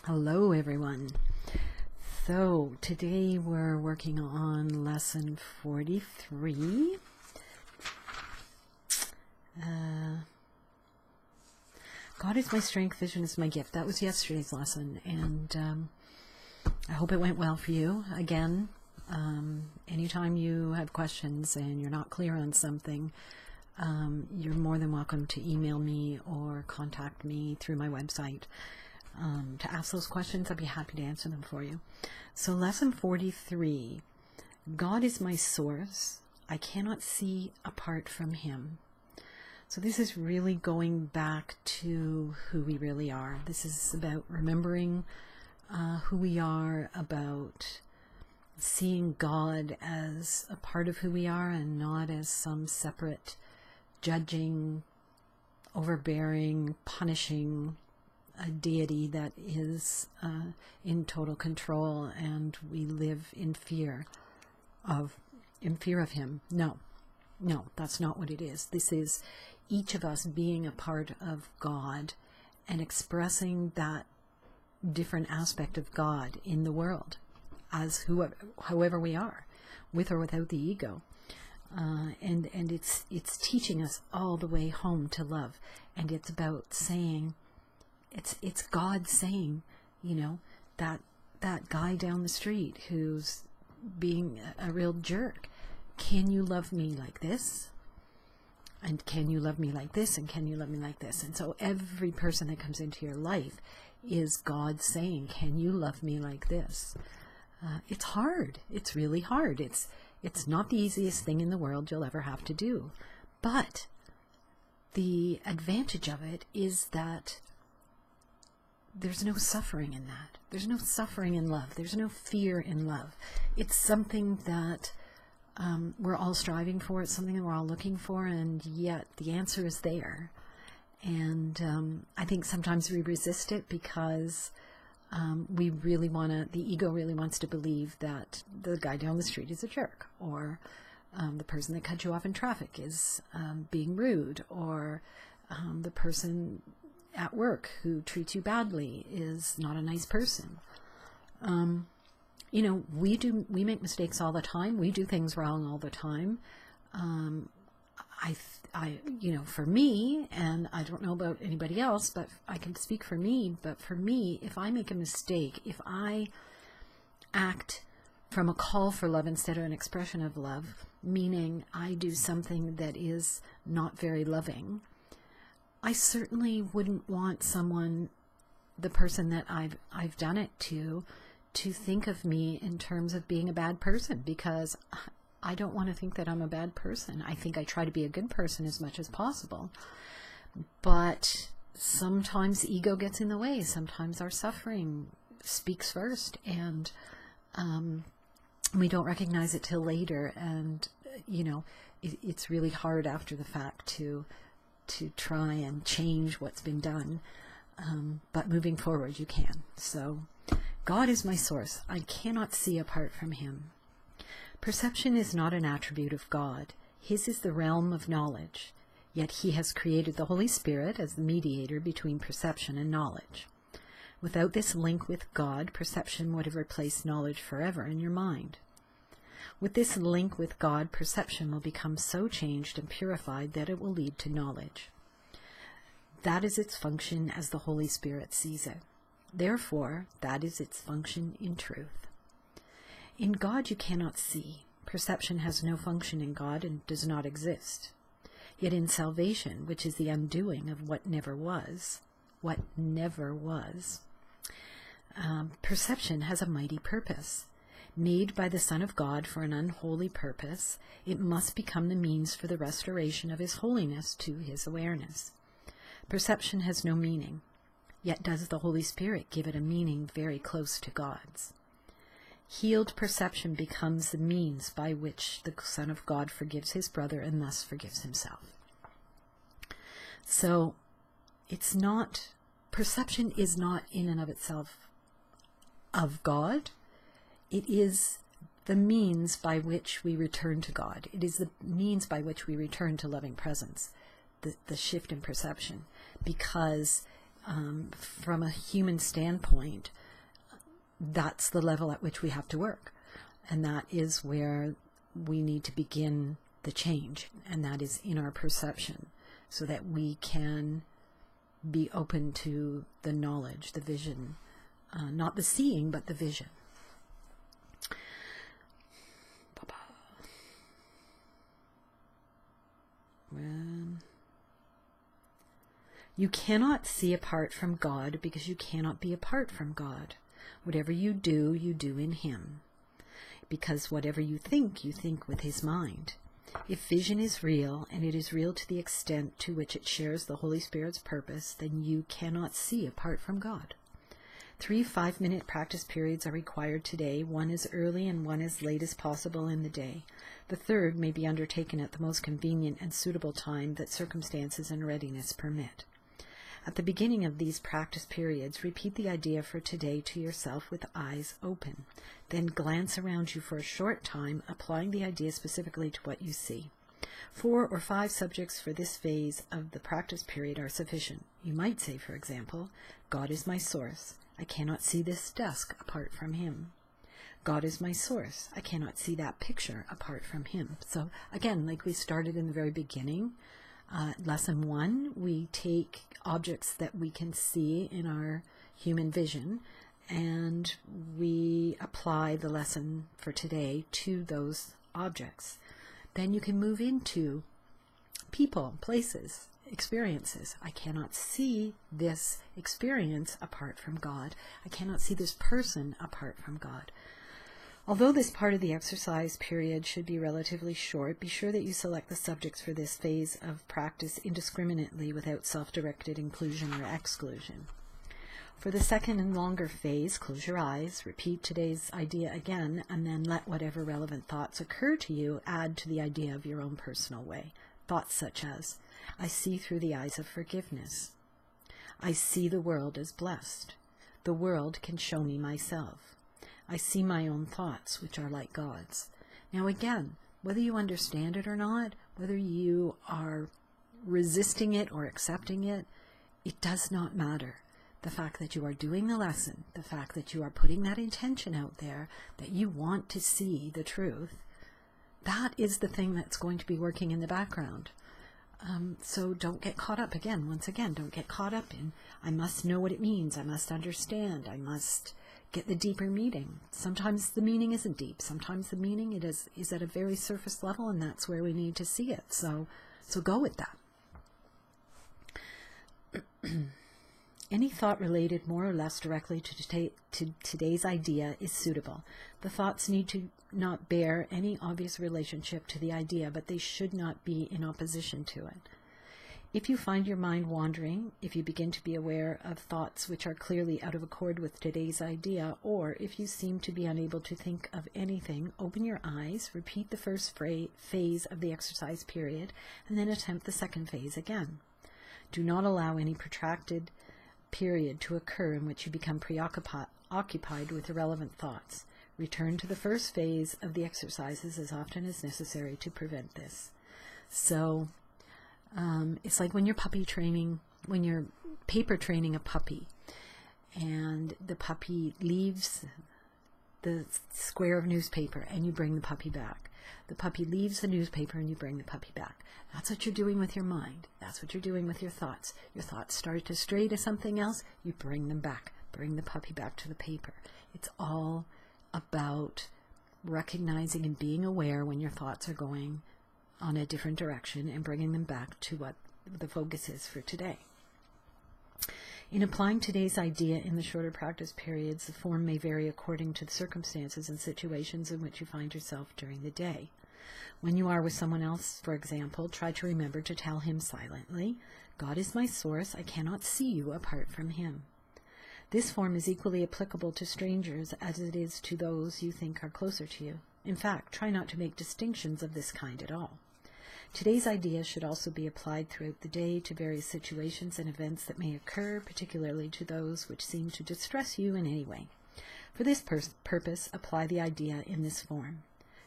Hello everyone. So today we're working on lesson 43. God is my strength, vision is my gift. That was yesterday's lesson, and I hope it went well for you. Again, anytime you have questions and you're not clear on something, you're more than welcome to email me or contact me through my website. To ask those questions, I'd be happy to answer them for you. So lesson 43, God is my source. I cannot see apart from him. So this is really going back to who we really are. This is about remembering who we are, about seeing God as a part of who we are and not as some separate, judging, overbearing, punishing a deity that is in total control, and we live in fear of him. No, that's not what it is. This is each of us being a part of God and expressing that different aspect of God in the world as however we are, with or without the ego. And it's teaching us all the way home to love, and it's about saying, It's God saying, you know, that guy down the street who's being a real jerk, can you love me like this? And can you love me like this? And can you love me like this? And so every person that comes into your life is God saying, can you love me like this? It's hard. It's really hard. It's not the easiest thing in the world you'll ever have to do. But the advantage of it is that there's no suffering in that. There's no suffering in love. There's no fear in love. It's something that we're all striving for. It's something that we're all looking for, and yet the answer is there. And I think sometimes we resist it because we really want to, the ego really wants to believe that the guy down the street is a jerk, or the person that cut you off in traffic is being rude, or the person at work who treats you badly is not a nice person. You know, we make mistakes all the time. We do things wrong all the time. You know, for me, and I don't know about anybody else, but I can speak for me, but for me, if I make a mistake, if I act from a call for love instead of an expression of love, meaning I do something that is not very loving, I certainly wouldn't want someone, the person that I've done it to think of me in terms of being a bad person, because I don't want to think that I'm a bad person. I think I try to be a good person as much as possible. But sometimes ego gets in the way. Sometimes our suffering speaks first, and we don't recognize it till later. And, you know, it's really hard after the fact to try and change what's been done, but moving forward you can. So God is my source. I cannot see apart from him. Perception is not an attribute of God. His is the realm of knowledge, yet he has created the Holy Spirit as the mediator between perception and knowledge. Without this link with God, perception would have replaced knowledge forever in your mind. With this link with God, perception will become so changed and purified that it will lead to knowledge. That is its function as the Holy Spirit sees it. Therefore, that is its function in truth. In God you cannot see. Perception has no function in God and does not exist. Yet in salvation, which is the undoing of what never was, perception has a mighty purpose. Made by the Son of God for an unholy purpose, it must become the means for the restoration of his holiness to his awareness. Perception has no meaning, yet does the Holy Spirit give it a meaning very close to God's. Healed perception becomes the means by which the Son of God forgives his brother and thus forgives himself. So it's not, perception is not in and of itself of God. It is the means by which we return to God. It is the means by which we return to loving presence, the shift in perception, because from a human standpoint, that's the level at which we have to work. And that is where we need to begin the change. And that is in our perception, so that we can be open to the knowledge, the vision, not the seeing, but the vision. You cannot see apart from God because you cannot be apart from God. Whatever you do in Him. Because whatever you think with His mind. If vision is real, and it is real to the extent to which it shares the Holy Spirit's purpose, then you cannot see apart from God. 3 5-minute practice periods are required today, one as early and one as late as possible in the day. The third may be undertaken at the most convenient and suitable time that circumstances and readiness permit. At the beginning of these practice periods, repeat the idea for today to yourself with eyes open. Then glance around you for a short time, applying the idea specifically to what you see. 4 or 5 subjects for this phase of the practice period are sufficient. You might say, for example, God is my source. I cannot see this desk apart from Him. God is my source. I cannot see that picture apart from Him. So again, like we started in the very beginning, lesson 1, we take objects that we can see in our human vision, and we apply the lesson for today to those objects. Then you can move into people, places, experiences. I cannot see this experience apart from God. I cannot see this person apart from God. Although this part of the exercise period should be relatively short, be sure that you select the subjects for this phase of practice indiscriminately without self-directed inclusion or exclusion. For the second and longer phase, close your eyes, repeat today's idea again, and then let whatever relevant thoughts occur to you add to the idea of your own personal way. Thoughts such as, I see through the eyes of forgiveness. I see the world as blessed. The world can show me myself. I see my own thoughts, which are like God's. Now again, whether you understand it or not, whether you are resisting it or accepting it, it does not matter. The fact that you are doing the lesson, the fact that you are putting that intention out there, that you want to see the truth, that is the thing that's going to be working in the background. So don't get caught up, once again, don't get caught up in, I must know what it means, I must understand, I must get the deeper meaning. Sometimes the meaning isn't deep. Sometimes the meaning is at a very surface level, and that's where we need to see it. So go with that. Any thought related more or less directly to today's idea is suitable. The thoughts need to not bear any obvious relationship to the idea, but they should not be in opposition to it. If you find your mind wandering, if you begin to be aware of thoughts which are clearly out of accord with today's idea, or if you seem to be unable to think of anything, open your eyes, repeat the first phase of the exercise period, and then attempt the second phase again. Do not allow any protracted period to occur in which you become preoccupied with irrelevant thoughts. Return to the first phase of the exercises as often as necessary to prevent this. So, it's like when you're when you're paper training a puppy, and the puppy leaves the square of newspaper and you bring the puppy back. The puppy leaves the newspaper and you bring the puppy back. That's what you're doing with your mind. That's what you're doing with your thoughts. Your thoughts start to stray to something else, you bring them back. Bring the puppy back to the paper. It's all about recognizing and being aware when your thoughts are going on a different direction and bringing them back to what the focus is for today. In applying today's idea in the shorter practice periods, the form may vary according to the circumstances and situations in which you find yourself during the day. When you are with someone else, for example, try to remember to tell him silently, God is my source, I cannot see you apart from Him. This form is equally applicable to strangers as it is to those you think are closer to you. In fact, try not to make distinctions of this kind at all. Today's idea should also be applied throughout the day to various situations and events that may occur, particularly to those which seem to distress you in any way. For this purpose, apply the idea in this form.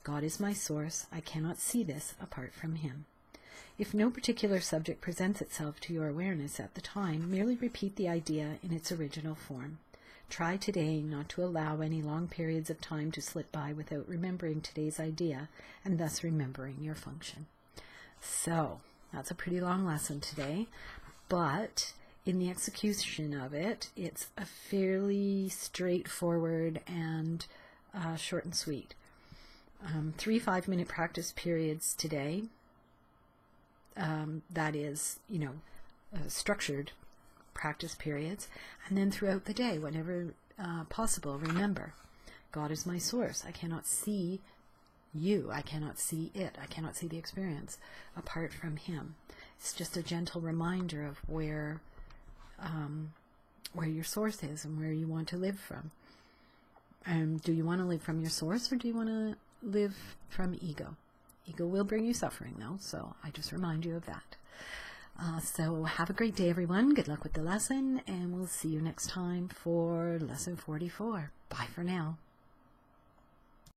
God is my source. I cannot see this apart from Him. If no particular subject presents itself to your awareness at the time, merely repeat the idea in its original form. Try today not to allow any long periods of time to slip by without remembering today's idea and thus remembering your function. So, that's a pretty long lesson today, but in the execution of it, it's a fairly straightforward and short and sweet. 3 5-minute practice periods today. That is, structured practice periods. And then throughout the day, whenever possible, remember, God is my source. I cannot see you. I cannot see it. I cannot see the experience apart from Him. It's just a gentle reminder of where your source is and where you want to live from. Do you want to live from your source, or do you want to live from ego? Ego will bring you suffering, though, so I just remind you of that. So have a great day, everyone. Good luck with the lesson, and we'll see you next time for lesson 44. Bye for now.